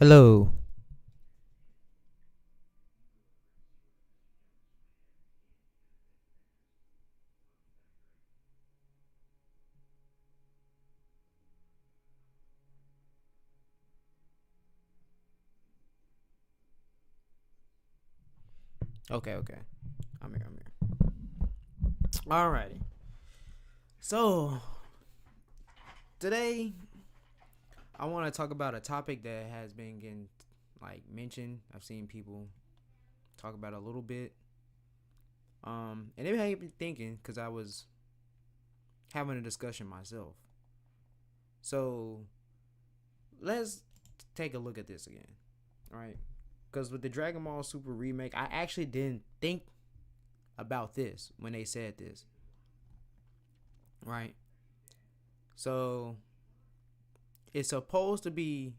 Hello. Okay. I'm here. Alrighty. So today I want to talk about a topic that has been getting mentioned. I've seen people talk about it a little bit. And it had me thinking because I was having a discussion myself. So let's take a look at this again, right? Because with the Dragon Ball Super remake, I actually didn't think about this when they said this, right? So it's supposed to be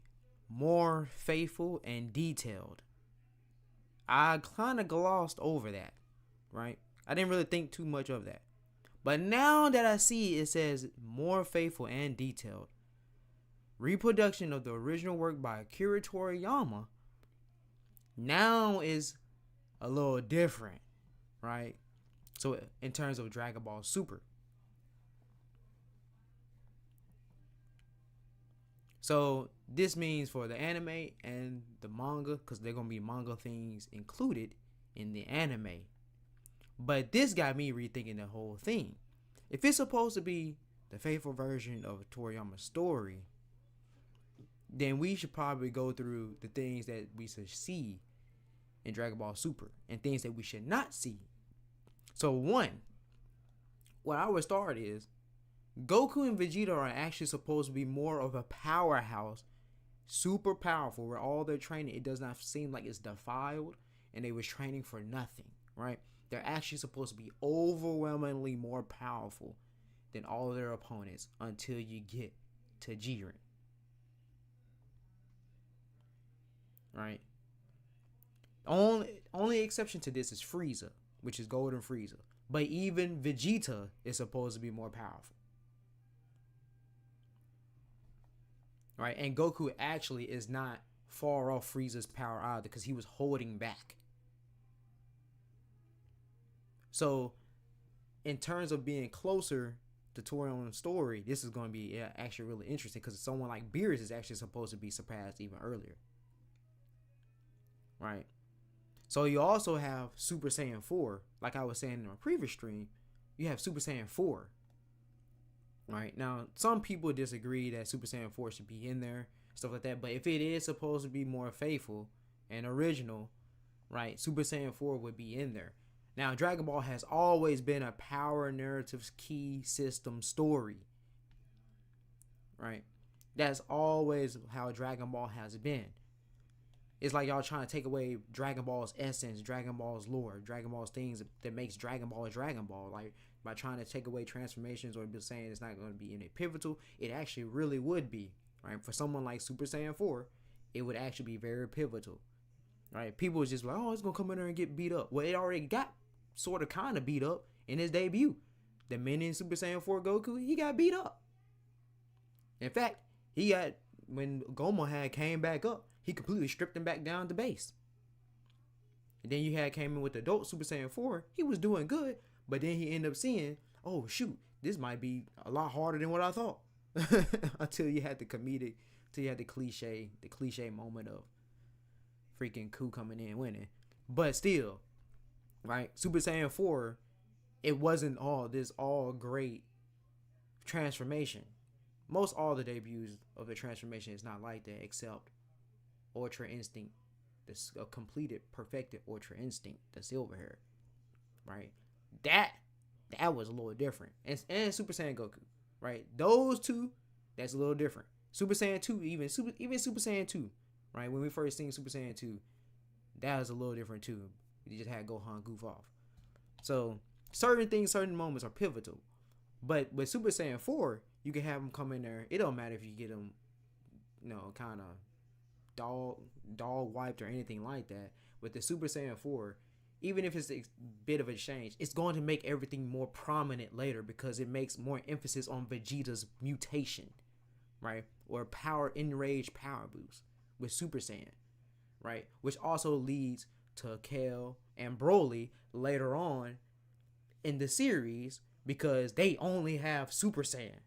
more faithful and detailed. I kind of glossed over that, right? I didn't really think too much of that. But now that I see it says more faithful and detailed, reproduction of the original work by Akira Toriyama now is a little different, right? So in terms of Dragon Ball Super. So this means for the anime and the manga, because they're gonna be manga things included in the anime. But this got me rethinking the whole thing. If it's supposed to be the faithful version of Toriyama's story, then we should probably go through the things that we should see in Dragon Ball Super and things that we should not see. So one, what I would start is Goku and Vegeta are actually supposed to be more of a powerhouse, super powerful, where all their training, it does not seem like it's defiled and they was training for nothing, right? They're actually supposed to be overwhelmingly more powerful than all of their opponents until you get to Jiren, right? Only exception to this is Frieza, which is Golden Frieza. But even Vegeta is supposed to be more powerful, right? And Goku actually is not far off Frieza's power either because he was holding back. So, in terms of being closer to Toriyama's story, this is going to be actually really interesting because someone like Beerus is actually supposed to be surpassed even earlier, right? So you also have Super Saiyan 4, like I was saying in my previous stream. You have Super Saiyan 4, right? Now, some people disagree that Super Saiyan 4 should be in there, stuff like that. But if it is supposed to be more faithful and original, right, Super Saiyan 4 would be in there. Now, Dragon Ball has always been a power narratives key system story, right? That's always how Dragon Ball has been. It's like y'all trying to take away Dragon Ball's essence, Dragon Ball's lore, Dragon Ball's things that makes Dragon Ball a Dragon Ball. Like by trying to take away transformations or saying it's not going to be in a pivotal, it actually really would be, right? For someone like Super Saiyan 4, it would actually be very pivotal, right? People was just like, oh, it's going to come in there and get beat up. Well, it already got sort of kind of beat up in his debut. The minute in Super Saiyan 4 Goku, he got beat up. In fact, he got, when Goma had came back up, he completely stripped him back down to base. And then you had came in with the adult Super Saiyan 4. He was doing good, but then he ended up seeing, oh shoot, this might be a lot harder than what I thought. Until you had the comedic, until you had the cliche moment of freaking Ku coming in winning. But still, right? Super Saiyan 4, it wasn't all this all great transformation. Most all the debuts of the transformation is not like that, except Ultra Instinct, this completed, perfected Ultra Instinct, the silver hair, right? That was a little different, and Super Saiyan Goku, right? Those two, that's a little different. Super Saiyan 2, even Super Saiyan 2, right? When we first seen Super Saiyan 2, that was a little different too. You just had Gohan goof off. So certain things, certain moments are pivotal. But with Super Saiyan 4, you can have him come in there. It don't matter if you get him, kind of dog wiped or anything like that. With the Super Saiyan 4, even if it's a bit of a change, it's going to make everything more prominent later because it makes more emphasis on Vegeta's mutation, right? Or power enraged power boost, with Super Saiyan, right? Which also leads to Kale and Broly later on in the series because they only have Super Saiyan,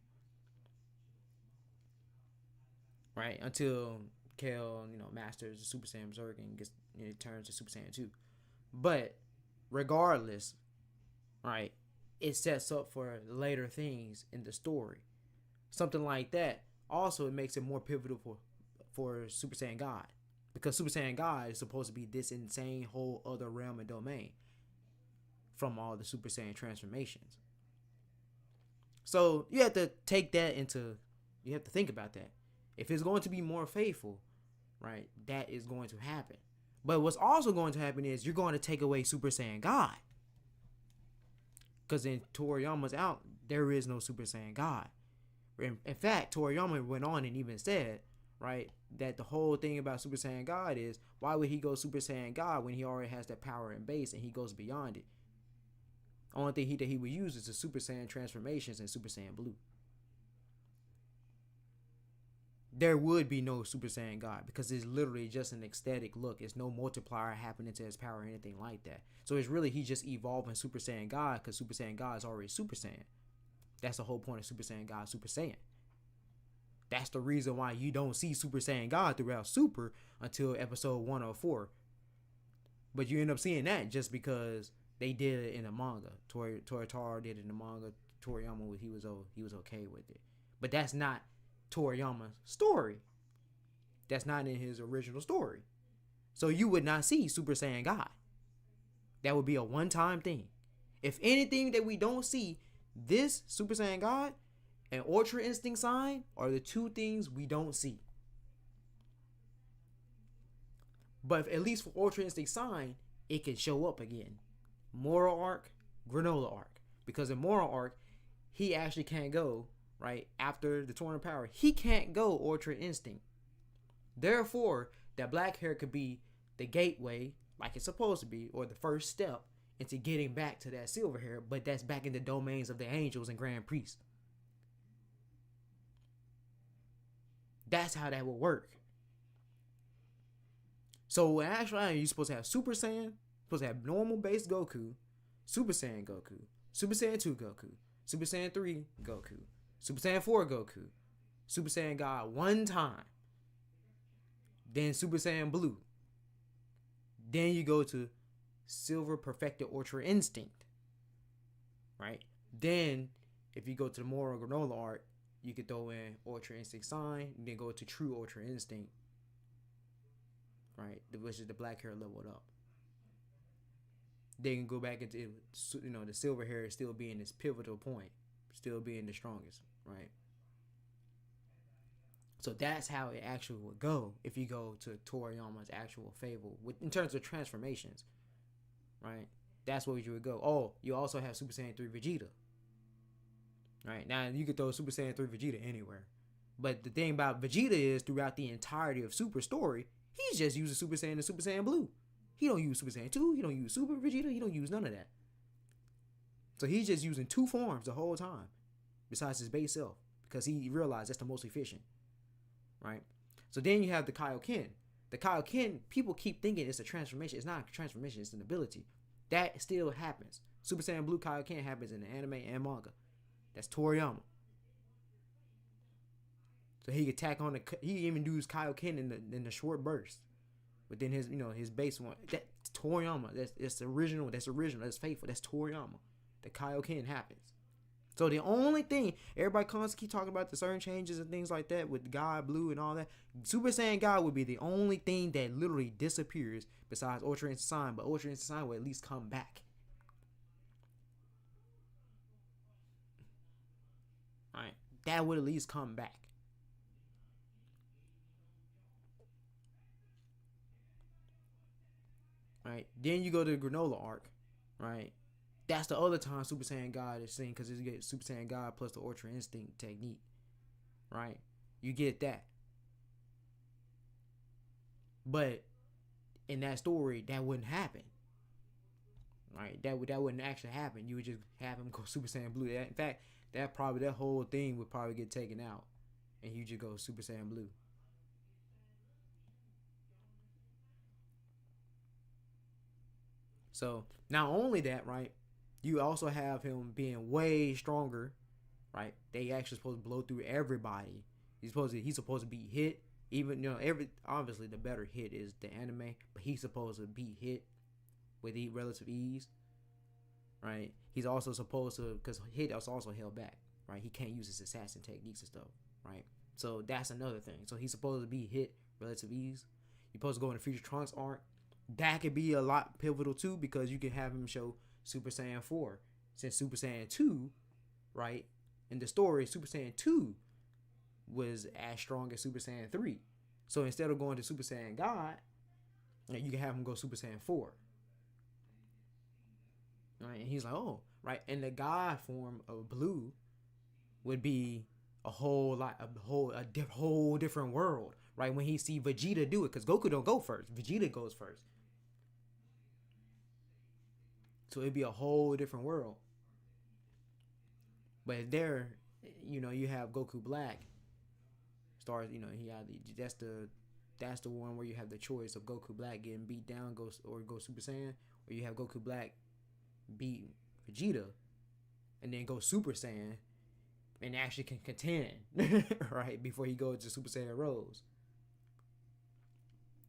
right? Until Kale, masters the Super Saiyan Berserk and gets turns to Super Saiyan 2. But regardless, right, it sets up for later things in the story. Something like that. Also, it makes it more pivotal for Super Saiyan God. Because Super Saiyan God is supposed to be this insane whole other realm and domain from all the Super Saiyan transformations. So you have to take that you have to think about that. If it's going to be more faithful, right, that is going to happen. But what's also going to happen is you're going to take away Super Saiyan God. Because in Toriyama's out, there is no Super Saiyan God. In fact, Toriyama went on and even said, right, that the whole thing about Super Saiyan God is, why would he go Super Saiyan God when he already has that power in base and he goes beyond it? Only thing that he would use is the Super Saiyan transformations and Super Saiyan Blue. There would be no Super Saiyan God because it's literally just an ecstatic look. It's no multiplier happening to his power or anything like that. So it's really, he just evolving Super Saiyan God because Super Saiyan God is already Super Saiyan. That's the whole point of Super Saiyan God, Super Saiyan. That's the reason why you don't see Super Saiyan God throughout Super until episode 104. But you end up seeing that just because they did it in the manga. Toriyama did it in the manga. Toriyama, he was okay with it. But that's not Toriyama's story. That's not in his original story. So you would not see Super Saiyan God. That would be a one-time thing. If anything that we don't see, this Super Saiyan God and Ultra Instinct Sign are the two things we don't see. But at least for Ultra Instinct Sign, it can show up again. Moral Arc, Granola Arc. Because in Moral Arc, he actually can't go, right, after the Torn Power. He can't go Ultra Instinct. Therefore, that black hair could be the gateway, like it's supposed to be, or the first step into getting back to that silver hair, but that's back in the domains of the angels and grand priests. That's how that will work. So in actuality, you're supposed to have Super Saiyan, supposed to have normal base Goku, Super Saiyan Goku, Super Saiyan 2 Goku, Super Saiyan 3 Goku, Super Saiyan 4 Goku, Super Saiyan God one time, then Super Saiyan Blue. Then you go to Silver Perfected Ultra Instinct, right? Then, if you go to the Moral Granola Art, you could throw in Ultra Instinct Sign, and then go to True Ultra Instinct, right? Which is the black hair leveled up. Then you can go back into, the silver hair still being this pivotal point, still being the strongest, right? So that's how it actually would go if you go to Toriyama's actual fable in terms of transformations, right? That's where you would go. Oh, you also have Super Saiyan 3 Vegeta, right? Now you could throw Super Saiyan 3 Vegeta anywhere, but the thing about Vegeta is throughout the entirety of Super story, he's just using Super Saiyan and Super Saiyan Blue. He don't use Super Saiyan 2. He don't use Super Vegeta. He don't use none of that. So he's just using two forms the whole time, besides his base self, because he realized that's the most efficient. Right? So then you have the Kaioken. The Kaioken, people keep thinking it's a transformation. It's not a transformation, it's an ability. That still happens. Super Saiyan Blue Kaioken happens in the anime and manga. That's Toriyama. So he could tack on he even does Kaioken in the short burst. Within his his base one. That's Toriyama. That's original. That's faithful. That's Toriyama. The Kaioken happens. So the only thing, everybody constantly keep talking about the certain changes and things like that with God Blue and all that. Super Saiyan God would be the only thing that literally disappears besides Ultra Instinct Sign, but Ultra Instinct Sign will at least come back. Alright, that would at least come back. Right, then you go to the Granola Arc, right? That's the other time Super Saiyan God is seen because you get Super Saiyan God plus the Ultra Instinct technique, right? You get that. But in that story, that wouldn't happen, right? That wouldn't actually happen. You would just have him go Super Saiyan Blue. In fact, that whole thing would probably get taken out, and you just go Super Saiyan Blue. So not only that, right? You also have him being way stronger, right? They actually supposed to blow through everybody. He's supposed to be hit. Even every obviously the better hit is the anime, but he's supposed to be hit with relative ease, right? He's also supposed to, because hit is also held back, right? He can't use his assassin techniques and stuff, right? So that's another thing. So he's supposed to be hit relative ease. You're supposed to go in the Future Trunks arc. That could be a lot pivotal too, because you can have him show Super Saiyan 4, since Super Saiyan 2, right? In the story, Super Saiyan 2 was as strong as Super Saiyan 3. So instead of going to Super Saiyan God, you can have him go Super Saiyan 4. Right? And he's like, oh, right. And the God form of Blue would be a whole different world, right? When he see Vegeta do it, because Goku don't go first, Vegeta goes first. So it'd be a whole different world. But there, you have Goku Black. Stars, he had that's the one where you have the choice of Goku Black getting beat down, go Super Saiyan, or you have Goku Black beat Vegeta, and then go Super Saiyan, and actually can contend, right, before he goes to Super Saiyan Rose.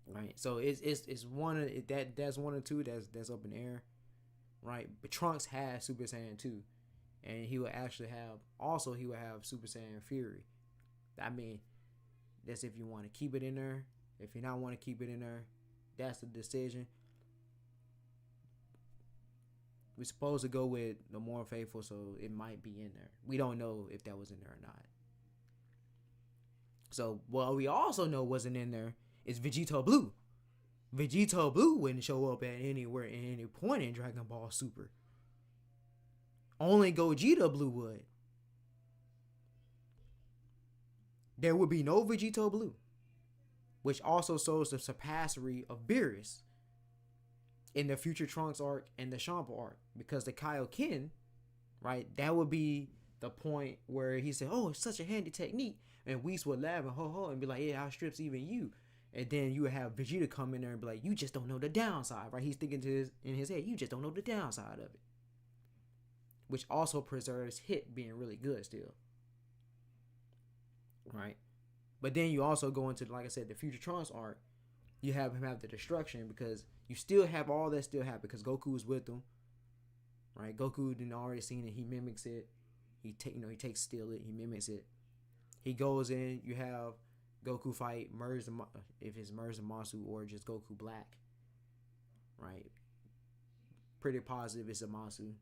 Right, so it's one of that's one or two that's up in the air, right? But Trunks has Super Saiyan 2, and he would actually have Super Saiyan Fury. I mean, that's if you want to keep it in there. If you not want to keep it in there, that's the decision. We're supposed to go with the more faithful, so it might be in there. We don't know if that was in there or not. So what we also know wasn't in there is Vegito Blue. Vegito Blue wouldn't show up at anywhere at any point in Dragon Ball Super. Only Gogeta Blue would. There would be no Vegito Blue, which also shows the surpassery of Beerus in the Future Trunks arc and the Champa arc, because the Kaioken, right, that would be the point where he said, oh, it's such a handy technique, and Whis would laugh and ho ho and be like, yeah, outstrips even you. And then you would have Vegeta come in there and be like, you just don't know the downside, right? He's thinking in his head, you just don't know the downside of it, which also preserves Hit being really good still. Right, but then you also go into, like I said, the Future Trunks arc. You have him have the destruction, because you still have all that still happen, because Goku is with them. Right, Goku didn't already seen it. He mimics it. He takes steal it. He mimics it. He goes in. You have Goku fight if it's Zamasu or just Goku Black. Right, pretty positive it's Zamasu.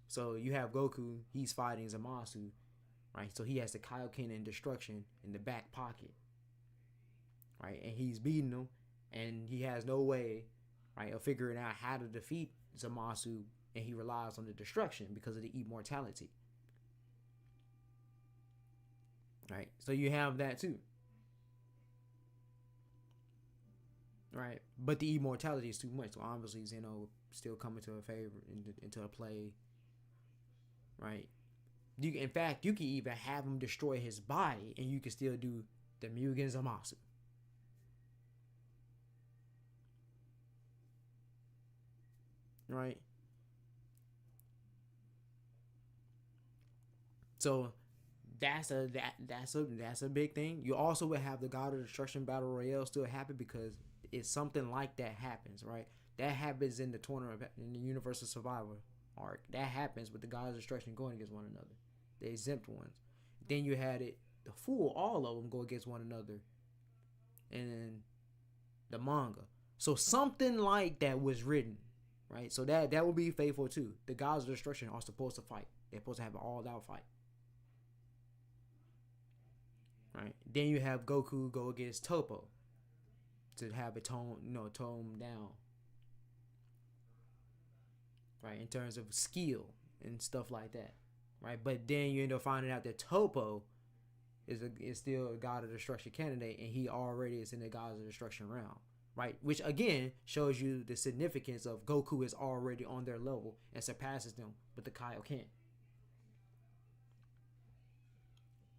So you have Goku. He's fighting Zamasu. Right, so he has the Kaioken and destruction in the back pocket. Right, and he's beating him, and he has no way, right, of figuring out how to defeat Zamasu, and he relies on the destruction because of the immortality. Right, so you have that too. Right, but the immortality is too much, so obviously Zeno still coming to a favor into a play. Right. In fact, you can even have him destroy his body, and you can still do the Mugen Zamasu. Right? So that's a big thing. You also would have the God of Destruction Battle Royale still happen, because it's something like that happens, right? That happens in the tournament, in the Universal Survivor arc. That happens with the God of Destruction going against one another. The exempt ones. Then you had all of them go against one another in the manga. So something like that was written, right? So that would be faithful too. The gods of destruction are supposed to fight. They're supposed to have an all-out fight, right? Then you have Goku go against Toppo to have it tone down, right? In terms of skill and stuff like that. Right, but then you end up finding out that Toppo is still a God of Destruction candidate, and he already is in the Gods of Destruction realm. Right, which again shows you the significance of Goku is already on their level and surpasses them with the Kaioken.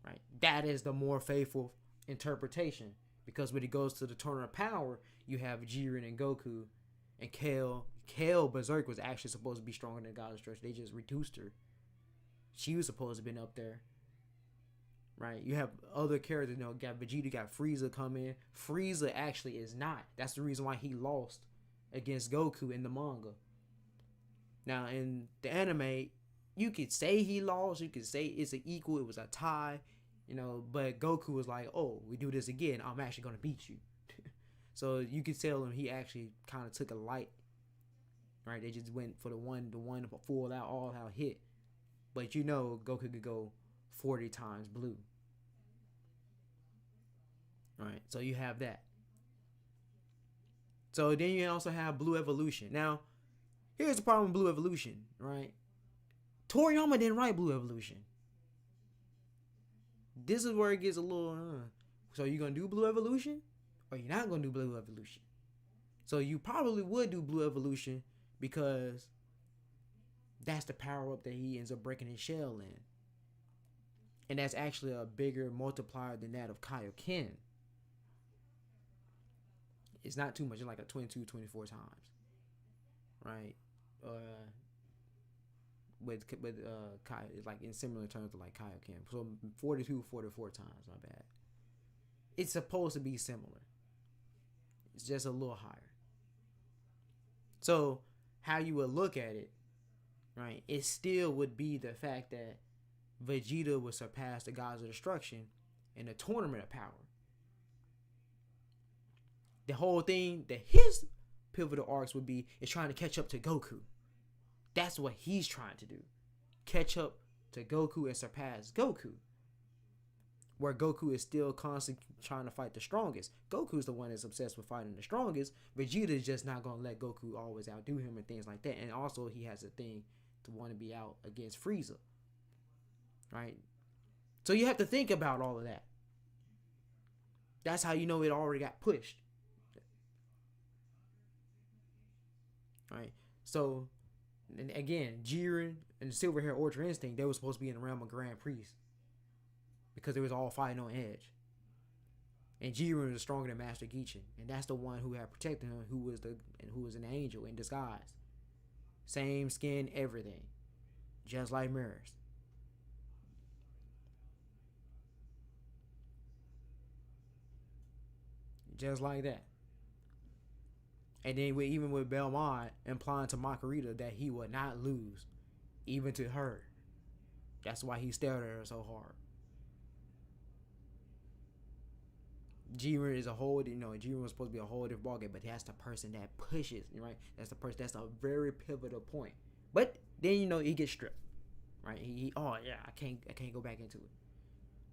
Right, that is the more faithful interpretation, because when he goes to the Tournament of Power, you have Jiren and Goku, and Kale Kale Berserk was actually supposed to be stronger than God of Destruction. They just reduced her. She was supposed to have been up there. Right? You have other characters, got Vegeta, got Frieza come in. Frieza actually is not. That's the reason why he lost against Goku in the manga. Now, in the anime, you could say he lost. You could say it's an equal. It was a tie. But Goku was like, oh, we do this again, I'm actually going to beat you. So you could tell him he actually kind of took a light. Right? They just went for the one full out, all out hit. But Goku could go 40 times blue. Right? So you have that. So then you also have Blue Evolution. Now, here's the problem with Blue Evolution, right? Toriyama didn't write Blue Evolution. This is where it gets a little, So you're going to do Blue Evolution? Or you're not going to do Blue Evolution? So you probably would do Blue Evolution because that's the power-up that he ends up breaking his shell in. And that's actually a bigger multiplier than that of Kaioken. It's not too much. It's like a 22, 24 times. Right? With Kai, it's like in similar terms to like Kaioken. So 42, 44 times, my bad. It's supposed to be similar. It's just a little higher. So how you would look at it, right? It still would be the fact that Vegeta would surpass the Gods of Destruction in a tournament of power. The whole thing that his pivotal arcs would be is trying to catch up to Goku. That's what he's trying to do. Catch up to Goku and surpass Goku. Where Goku is still constantly trying to fight the strongest. Goku's the one that's obsessed with fighting the strongest. Vegeta is just not going to let Goku always outdo him and things like that. And also he has a thing to want to be out against Frieza. Right? So you have to think about all of that. That's how you know it already got pushed. Right? So, and again, Jiren and the Silver Hair Ultra Instinct, they were supposed to be in the realm of Grand Priest. Because they was all fighting on edge. And Jiren was stronger than Master Gichin. And that's the one who had protected him, who was an angel in disguise. Same skin, everything. Just like mirrors. Just like that. And then even with Belmont implying to Makurita that he would not lose, even to her. That's why he stared at her so hard. Jiren is a whole, Jiren was supposed to be a whole different ballgame, but that's the person that pushes, right? That's the person. That's a very pivotal point. But then he gets stripped, right? I can't go back into it.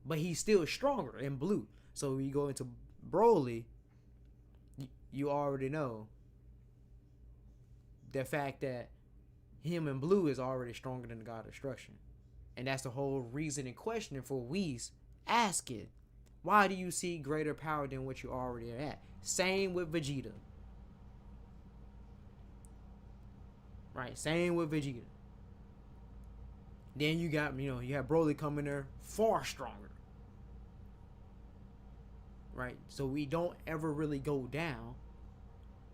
But he's still stronger in blue. So when you go into Broly, you already know the fact that him in blue is already stronger than the God of Destruction. And that's the whole reason and question for Whis asking, why do you see greater power than what you already are at? Same with Vegeta. Right, same with Vegeta. Then you got, you have Broly coming there far stronger. Right, so we don't ever really go down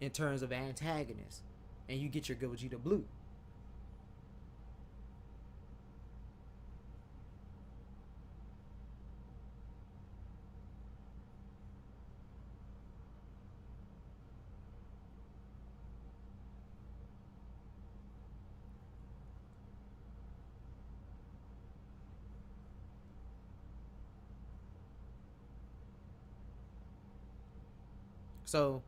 in terms of antagonists. And you get your Gogeta Blue. So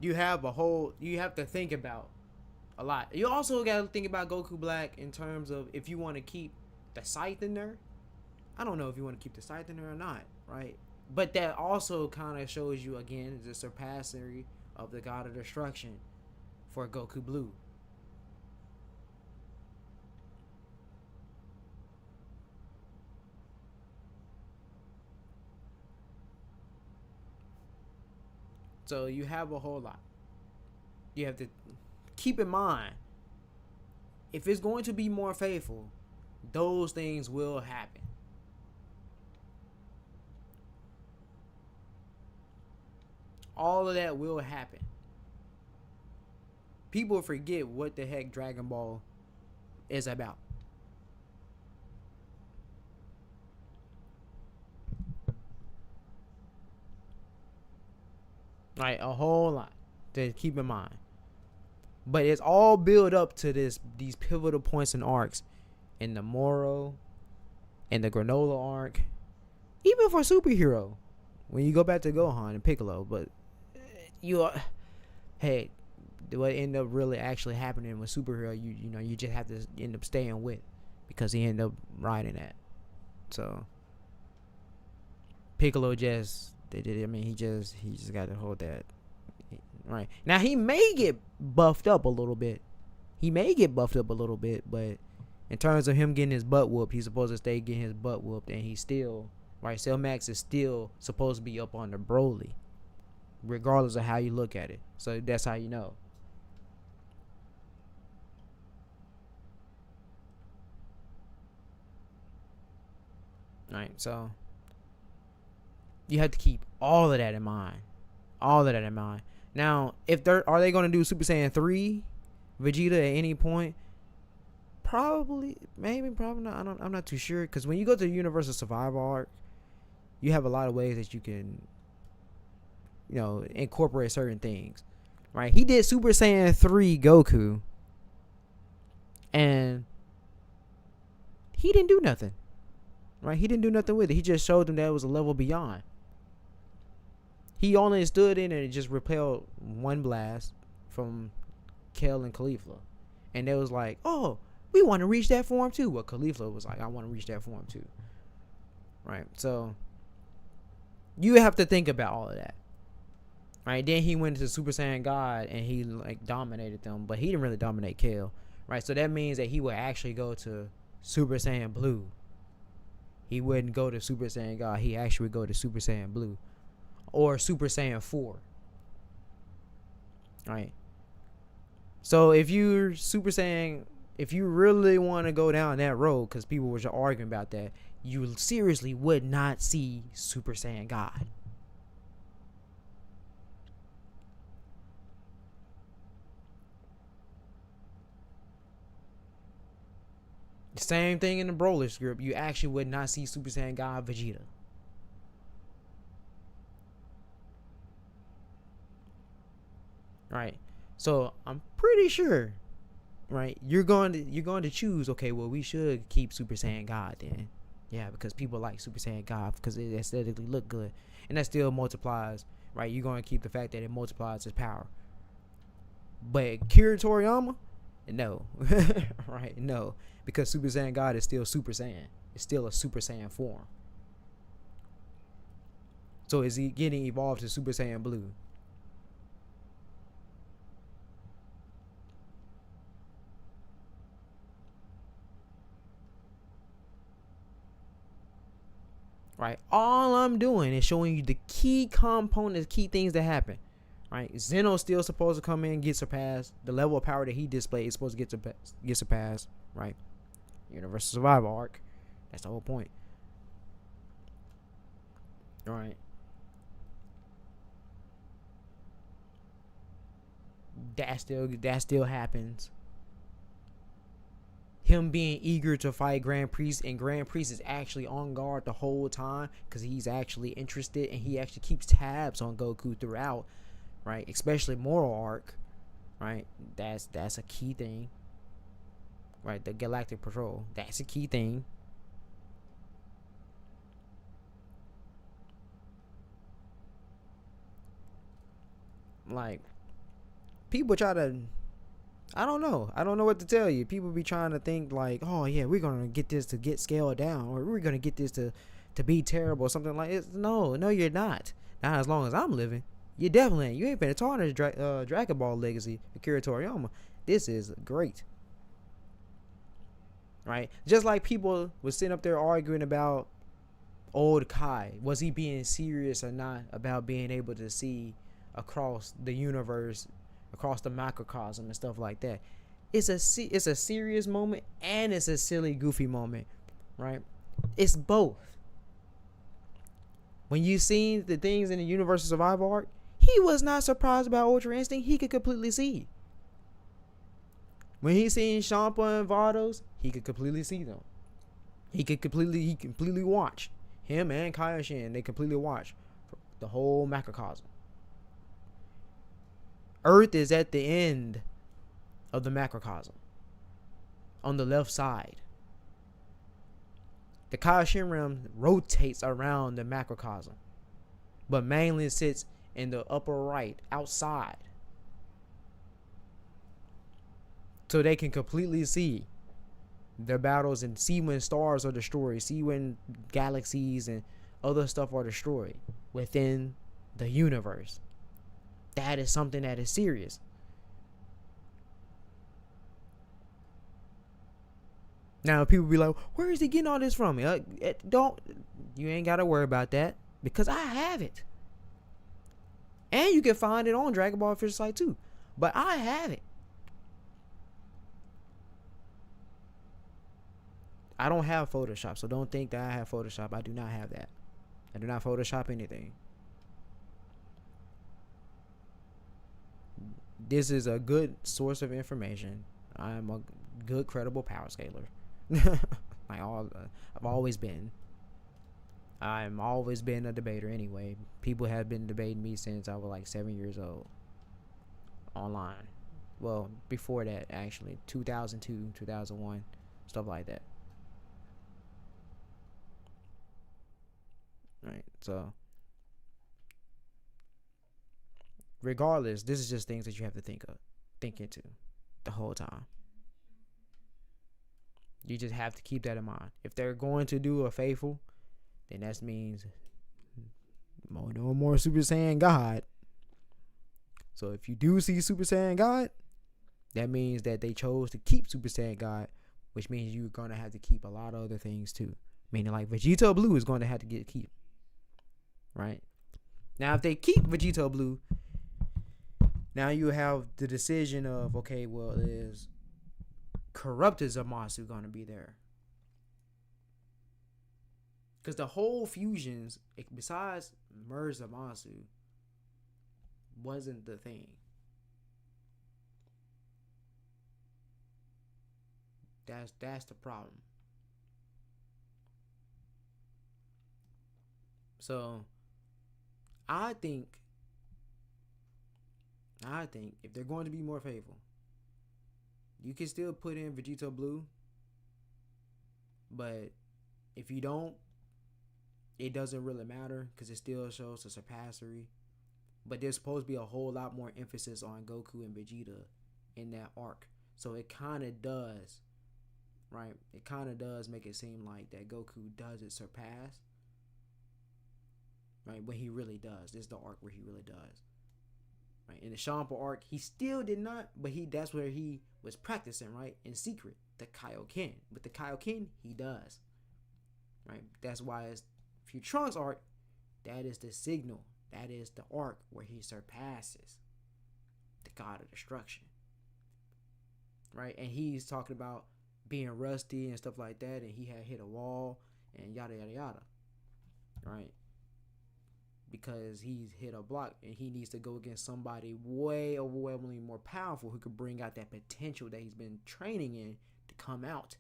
you have to think about a lot. You also got to think about Goku Black in terms of if you want to keep the Scythe in there. I don't know if you want to keep the Scythe in there or not, right? But that also kind of shows you, again, the surpassery of the God of Destruction for Goku Blue. So you have a whole lot. You have to keep in mind, if it's going to be more faithful, those things will happen. All of that will happen. People forget what the heck Dragon Ball is about. Like a whole lot to keep in mind. But it's all built up to these pivotal points and arcs in the Moro and the Granola arc. Even for superhero. When you go back to Gohan and Piccolo, but hey, what ended up really actually happening with superhero, you just have to end up staying with, because he ended up riding that. So Piccolo he just got to hold that. Right now, he may get buffed up a little bit. But in terms of him getting his butt whooped, he's supposed to stay getting his butt whooped, and he's still right. Cell Max is still supposed to be up on the Broly, regardless of how you look at it. So that's how you know. Right, so you have to keep all of that in mind. Now, if are they going to do Super Saiyan 3 Vegeta at any point? Probably, maybe, probably not. I'm not too sure, because when you go to the Universal Survival arc, you have a lot of ways that you can, incorporate certain things. Right? He did Super Saiyan 3 Goku, and he didn't do nothing. Right? He didn't do nothing with it. He just showed them that it was a level beyond. He only stood in and just repelled one blast from Kel and Caulifla. And they was like, oh, we want to reach that form too. Well, Caulifla was like, I want to reach that form too. Right? So you have to think about all of that. Right? Then he went into Super Saiyan God and he dominated them. But he didn't really dominate Kel. Right? So that means that he would actually go to Super Saiyan Blue. He wouldn't go to Super Saiyan God. He actually would go to Super Saiyan Blue. Or Super Saiyan 4. Right? So if you really want to go down that road, because people were arguing about that, you seriously would not see Super Saiyan God. The same thing in the Broly script. You actually would not see Super Saiyan God Vegeta. Right. So I'm pretty sure, right, you're going to choose, okay, well, we should keep Super Saiyan God then. Yeah, because people like Super Saiyan God because it aesthetically look good. And that still multiplies, right? You're going to keep the fact that it multiplies his power. But Akira Toriyama? No. Right? No. Because Super Saiyan God is still Super Saiyan. It's still a Super Saiyan form. So is he getting evolved to Super Saiyan Blue? Right? All I'm doing is showing you the key components, key things that happen. Right? Zeno's still supposed to come in and get surpassed. The level of power that he displayed is supposed to get surpassed. Right? Universal Survival arc. That's the whole point. All right. That still happens. Him being eager to fight Grand Priest, and Grand Priest is actually on guard the whole time because he's actually interested and he actually keeps tabs on Goku throughout, right? Especially Moral Arc, right? That's a key thing, right? The Galactic Patrol, that's a key thing. Like, people try to, I don't know what to tell you. People be trying to think like, oh yeah, we're gonna get this to get scaled down, or we're gonna get this to be terrible or something like this. No, you're not. Not as long as I'm living. You definitely ain't. You ain't finna tarnish Dragon Ball legacy, Akira Toriyama. This is great. Right? Just like people was sitting up there arguing about old Kai. Was he being serious or not about being able to see across the universe, across the microcosm and stuff like that? It's a serious moment and it's a silly, goofy moment, right? It's both. When you seen the things in the Universal Survival arc, he was not surprised about Ultra Instinct. He could completely see. When he seen Champa and Vados, he could completely see them. He completely watch him and Kaioshin. They completely watch the whole macrocosm. Earth is at the end of the macrocosm, on the left side. The Kaioshin realm rotates around the macrocosm, but mainly sits in the upper right, outside. So they can completely see their battles and see when stars are destroyed, see when galaxies and other stuff are destroyed within the universe. That is something that is serious. Now people be like, where is he getting all this from? You ain't gotta worry about that, because I have it. And you can find it on Dragon Ball official site too. But I have it. I don't have Photoshop, so don't think that I have Photoshop. I do not have that. I do not Photoshop anything. This is a good source of information. I'm a good, credible power scaler. I've always been. I've always been a debater anyway. People have been debating me since I was like 7 years old. Online. Well, before that, actually. 2002, 2001. Stuff like that. Right, so regardless, this is just things that you have to think into the whole time. You just have to keep that in mind. If they're going to do a faithful, then that means no more Super Saiyan God. So if you do see Super Saiyan God, that means that they chose to keep Super Saiyan God, which means you're going to have to keep a lot of other things too. Meaning like Vegeta Blue is going to have to get keep. Right? Now if they keep Vegeta Blue, now you have the decision of, okay, well, is corrupted Zamasu going to be there? Because the whole fusions, besides merge Zamasu, wasn't the thing. That's the problem. So I think if they're going to be more faithful, you can still put in Vegeta Blue, but if you don't, it doesn't really matter because it still shows the surpassery. But there's supposed to be a whole lot more emphasis on Goku and Vegeta in that arc, so it kind of does, right? It kind of does make it seem like that Goku doesn't surpass, right? When he really does. This is the arc where he really does. Right? In the Champa arc, he still did not, but that's where he was practicing, right? In secret, the Kaioken. With the Kaioken, he does. Right? That's why it's Trunks arc, that is the signal. That is the arc where he surpasses the God of Destruction. Right? And he's talking about being rusty and stuff like that, and he had hit a wall and yada yada yada. Right? Because he's hit a block and he needs to go against somebody way overwhelmingly more powerful who could bring out that potential that he's been training in to come out.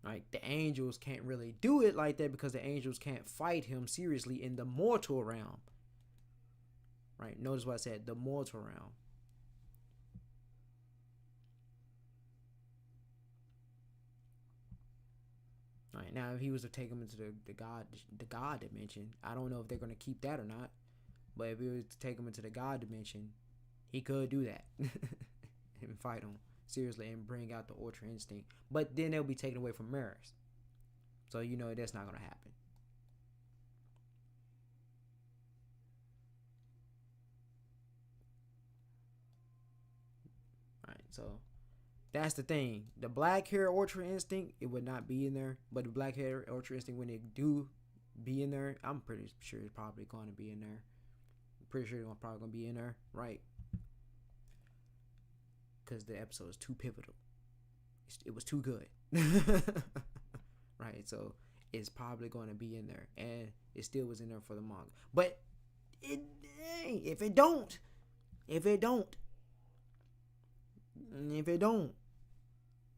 Right? The angels can't really do it like that because the angels can't fight him seriously in the mortal realm. Right? Notice what I said, the mortal realm. Right, now if he was to take him into the God dimension, I don't know if they're gonna keep that or not. But if he was to take him into the God dimension, he could do that and fight him seriously and bring out the Ultra Instinct. But then they'll be taken away from Maris, so you know that's not gonna happen. All right, so that's the thing. The black hair Ultra Instinct, it would not be in there. But the black hair Ultra Instinct, when it do be in there, I'm pretty sure it's probably going to be in there. I'm pretty sure it's probably going to be in there, right? Because the episode is too pivotal. It was too good. Right? So it's probably going to be in there. And it still was in there for the manga. But if it don't, And if it don't,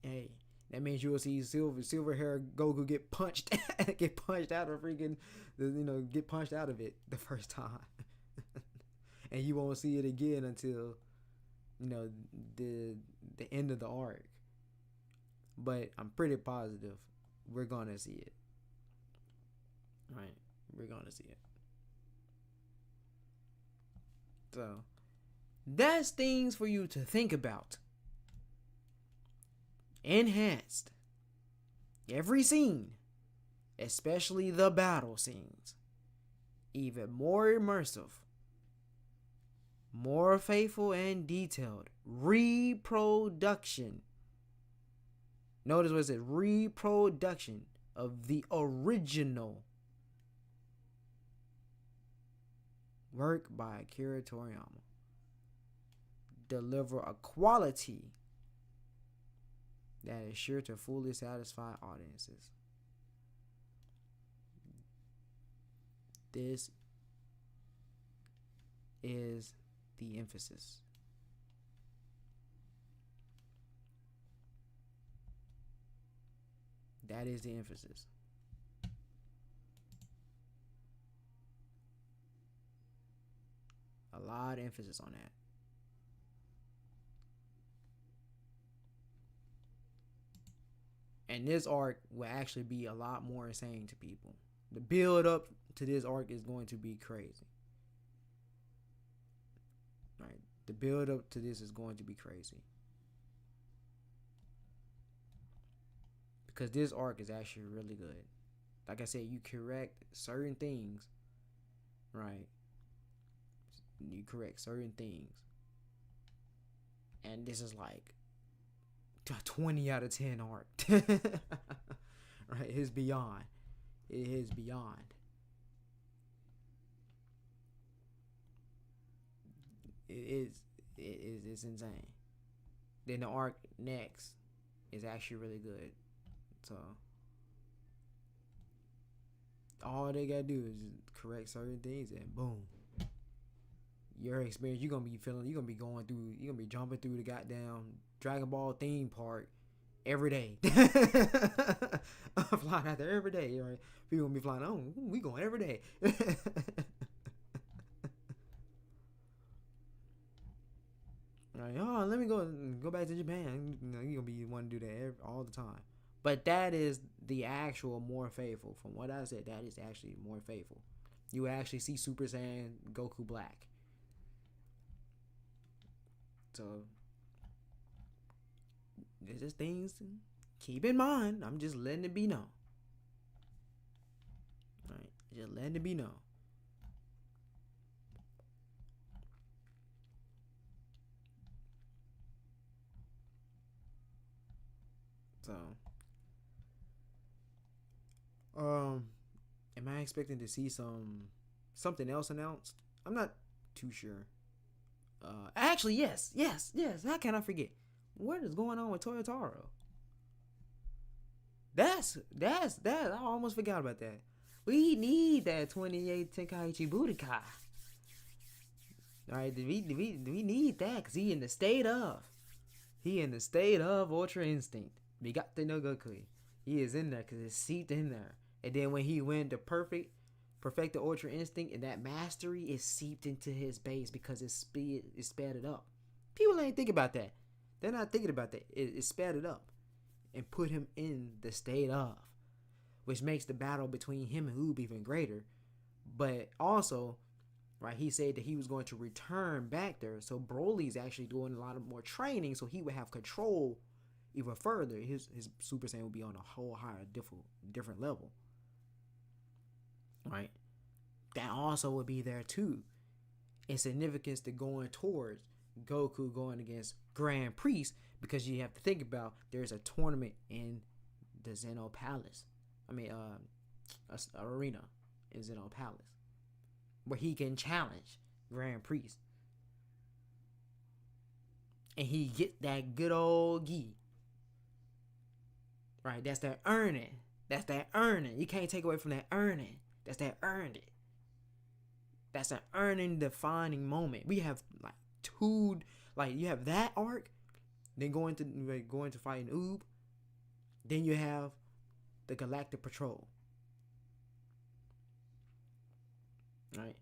hey, that means you will see silver hair Goku get punched out of freaking, get punched out of it the first time. And you won't see it again until, the end of the arc. But I'm pretty positive we're gonna see it. Right? We're gonna see it. So that's things for you to think about. Enhanced. Every scene, especially the battle scenes, even more immersive, more faithful and detailed. Reproduction. Notice what it says, reproduction of the original work by Akira Toriyama. Deliver a quality that is sure to fully satisfy audiences. This is the emphasis. That is the emphasis. A lot of emphasis on that. And this arc will actually be a lot more insane to people. The build up to this arc is going to be crazy. Right? The build up to this is going to be crazy. Because this arc is actually really good. Like I said, you correct certain things. Right? You correct certain things. And this is like a 20 out of 10 art. Right? It's beyond. It is beyond. It's insane. Then the arc next is actually really good. So all they gotta do is correct certain things and boom. Your experience, you're gonna be going through, you're gonna be jumping through the goddamn Dragon Ball theme park every day. I'm flying out there every day, right? People gonna be flying, oh, we going every day. Like, oh, let me go back to Japan. You're gonna be wanting to do that all the time. But that is the actual more faithful. From what I said, that is actually more faithful. You actually see Super Saiyan Goku Black. So there's just things to keep in mind. I'm just letting it be known. Alright, just letting it be known. So am I expecting to see something else announced? I'm not too sure. Actually, yes. How can I forget? What is going on with Toyotaro? That's I almost forgot about that. We need that 28 Tenkaichi Budokai. All right, do we need that? Cause he in the state of Ultra Instinct. Bigate no Goku. He is in there because it's seeped in there. And then when he went to perfect the Ultra Instinct, and that mastery is seeped into his base because it sped it up. People ain't think about that. They're not thinking about that. It sped it up and put him in the state of, which makes the battle between him and Oob even greater. But also, right, he said that he was going to return back there. So Broly's actually doing a lot of more training, so he would have control even further. His Super Saiyan would be on a whole higher, different level. Right? That also would be there too. In significance to going towards Goku going against Grand Priest, because you have to think about there's a tournament in the Zeno Palace. Arena in Zeno Palace where he can challenge Grand Priest. And he get that good old gi. Right? That's that earning. You can't take away from that earning. That's that earned it. That's an earning defining moment. We have you have that arc, Then going to fight an Oob. Then you have the Galactic Patrol. Right?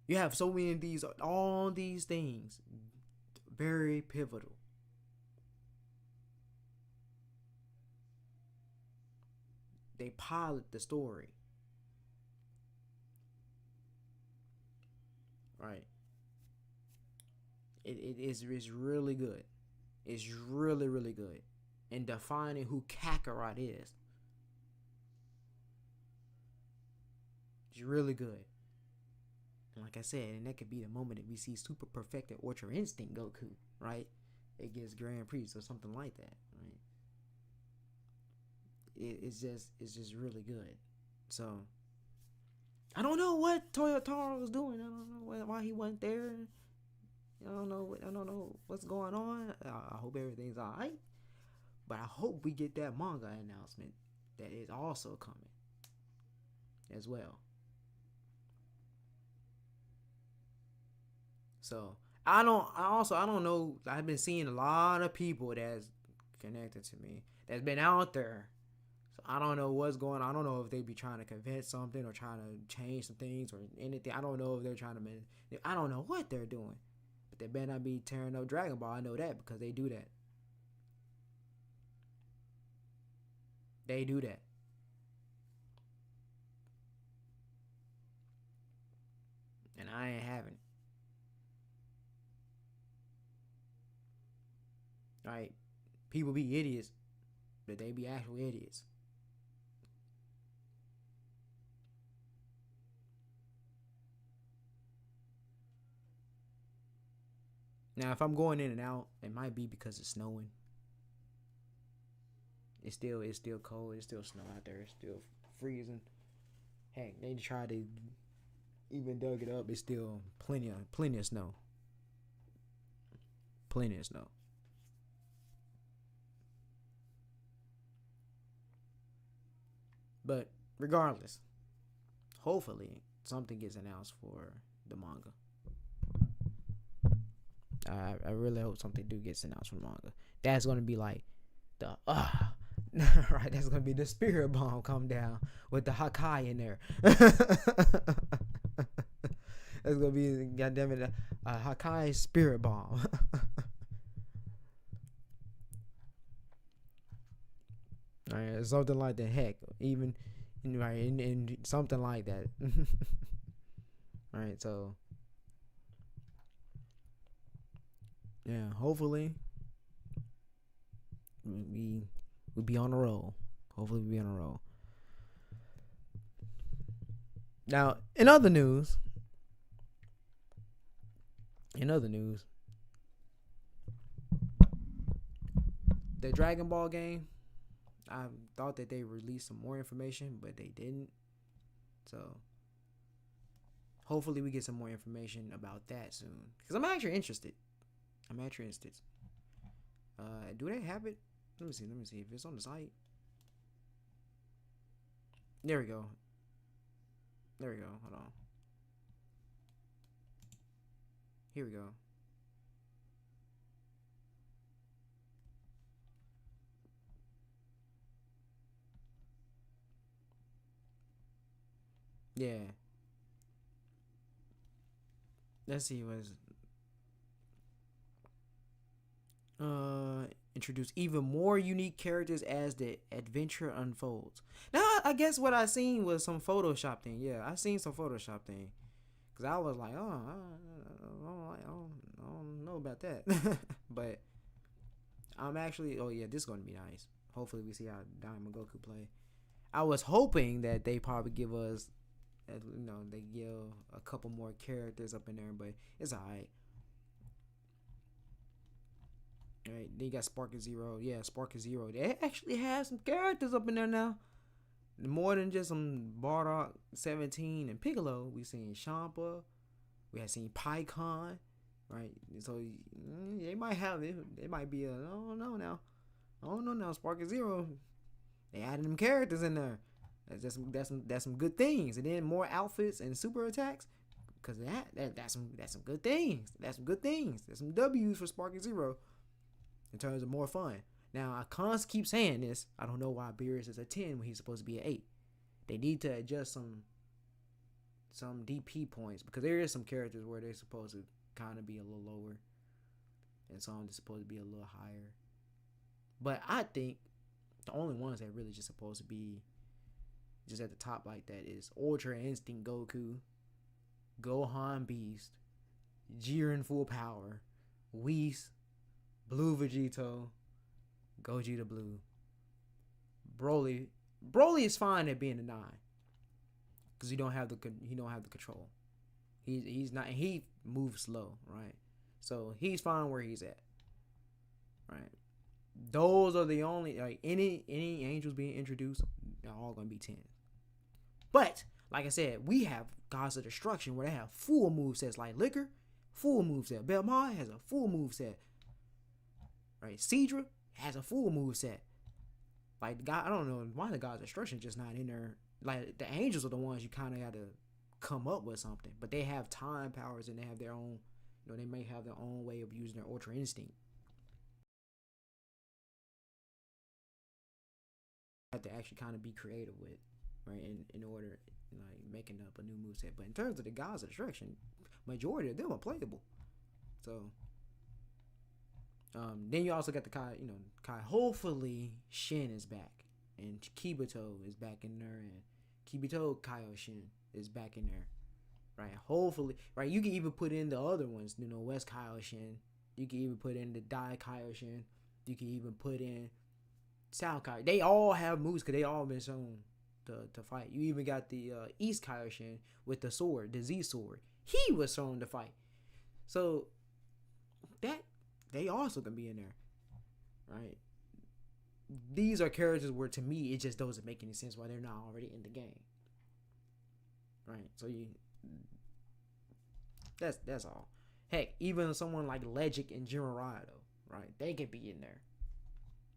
You have so many of these, all these things, very pivotal. They pilot the story. Right? It is really good. It's really, really good in defining who Kakarot is. It's really good. And like I said, and that could be the moment that we see super perfected Ultra Instinct Goku, right? It gets Grand Prix or something like that, right? It's just really good. So I don't know what Toyotaro was doing. I don't know why he wasn't there. I don't know what's going on. I hope everything's alright. But I hope we get that manga announcement that is also coming as well. So I don't know. I've been seeing a lot of people that's connected to me that's been out there. So I don't know what's going on. I don't know if they be trying to convince something or trying to change some things or anything. I don't know if they're trying to. I don't know what they're doing. But they better not be tearing up Dragon Ball. I know that because they do that. They do that. And I ain't having it. Right? People be idiots, but they be actual idiots. Now, if I'm going in and out, it might be because it's snowing. It's still cold. It's still snow out there. It's still freezing. Heck, they try to even dug it up. It's still plenty of snow. Plenty of snow. But regardless, hopefully something gets announced for the manga. I really hope something gets announced for the manga. That's gonna be like the right. That's gonna be the spirit bomb come down with the Hakai in there. That's gonna be goddamn it, Hakai spirit bomb. Right, something like that. Heck, even right in something like that. Right, so yeah, hopefully we'll be on a roll. Hopefully we'll be on a roll. Now, in other news, the Dragon Ball game, I thought that they released some more information, but they didn't. So hopefully we get some more information about that soon, because I'm actually interested. Do they have it? Let me see if it's on the site. There we go. Hold on. Here we go. Yeah. Let's see what's introduce even more unique characters as the adventure unfolds. Now, I guess what I seen was some Photoshop thing. Yeah, I seen some Photoshop thing. Cause I was like, oh, I don't know about that. But I'm actually, oh yeah, this is gonna be nice. Hopefully we see how Diamond Goku play. I was hoping that they probably give us, they give a couple more characters up in there, but it's alright. Right, they got Sparky Zero. Yeah, Sparky Zero. They actually have some characters up in there now. More than just some Bardock 17 and Piccolo. We seen Champa. We have seen PyCon. Right, so they might have it. They might be I don't know now. Sparky Zero. They added them characters in there. That's some good things. And then more outfits and super attacks. Cause that's some good things. That's some good things. There's some W's for Sparky Zero. in terms of more fun. Now I constantly keep saying this. I don't know why Beerus is a 10 when he's supposed to be an 8. They need to adjust some DP points, because there is some characters where they're supposed to kind of be a little lower, and some are supposed to be a little higher. But I think the only ones that really just supposed to be just at the top like that is Ultra Instinct Goku, Gohan Beast, Jiren Full Power, Whis, Blue Vegito, Gogeta Blue. Broly is fine at being a 9, because he don't have the control. He's not, he moves slow, right? So he's fine where he's at, right? Those are the only, like, any angels being introduced, they're all gonna be 10. But like I said, we have Gods of Destruction where they have full movesets, like Liquor, full moveset. Belmont has a full moveset. Right? Cedra has a full moveset. Like, God, I don't know why the Gods of Destruction just not in there. Like, the angels are the ones you kind of got to come up with something. But they have time powers, and they have their own, they may have their own way of using their Ultra Instinct. Have to actually kind of be creative with, right? In order, like, making up a new moveset. But in terms of the Gods of Destruction, majority of them are playable. So, then you also got the Kai, Kai. Hopefully, Shin is back, and Kibito is back in there, and Kibito Kaioshin is back in there, right? Hopefully, right? You can even put in the other ones, West Kaioshin. You can even put in the Dai Kaioshin. You can even put in South Kai. They all have moves because they all been shown to fight. You even got the East Kaioshin with the sword, the Z sword. He was shown to fight. So that they also can be in there, right? These are characters where, to me, it just doesn't make any sense why they're not already in the game, right? So that's all. Heck, even someone like Legic and Jiraiya, right? They can be in there.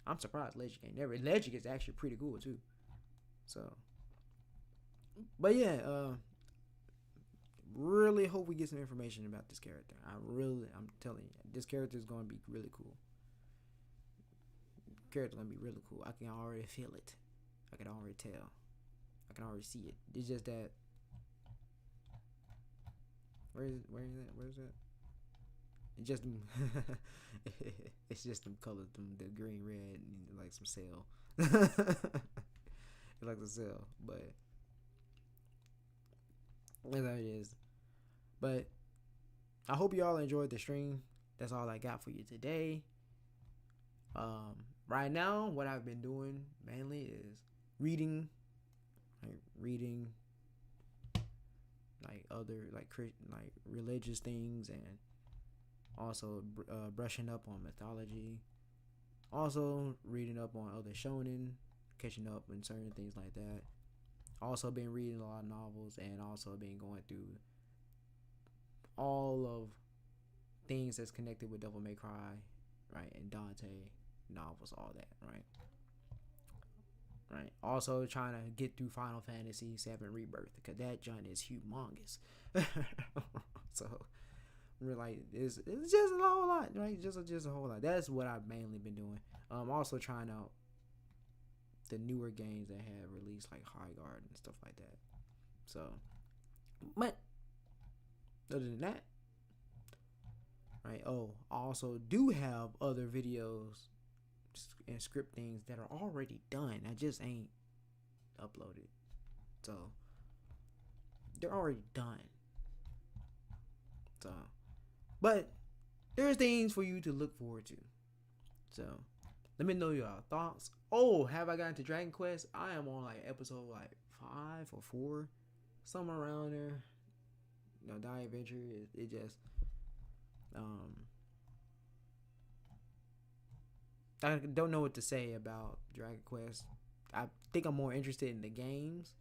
I'm surprised Legic ain't never. Legic is actually pretty cool too. So, but yeah, really hope we get some information about this character. I'm telling you, this character is going to be really cool. Character going to be really cool. I can already feel it. I can already tell. I can already see it. It's just that. Where is that? It just it's just them colors, the green, red, and like some cell. It's like the cell, but that's how it is. But I hope y'all enjoyed the stream. That's all I got for you today. Right now, what I've been doing mainly is reading like other like religious things, and also brushing up on mythology. Also reading up on other shonen, catching up on certain things like that. Also been reading a lot of novels, and also been going through all of things that's connected with Devil May Cry, right, and Dante novels, all that, right. Also trying to get through Final Fantasy VII Rebirth, because that joint is humongous. So we're like, it's just a whole lot, right? Just a whole lot. That's what I've mainly been doing. Also trying out the newer games that have released, like High Guard and stuff like that. So, but other than that, right? Oh, I also do have other videos and script things that are already done. I just ain't uploaded. So they're already done. So, but there's things for you to look forward to. So let me know your thoughts. Oh, have I gotten to Dragon Quest? I am on like episode like 5 or 4, somewhere around there. Die Adventure. It just I don't know what to say about Dragon Quest. I think I'm more interested in the games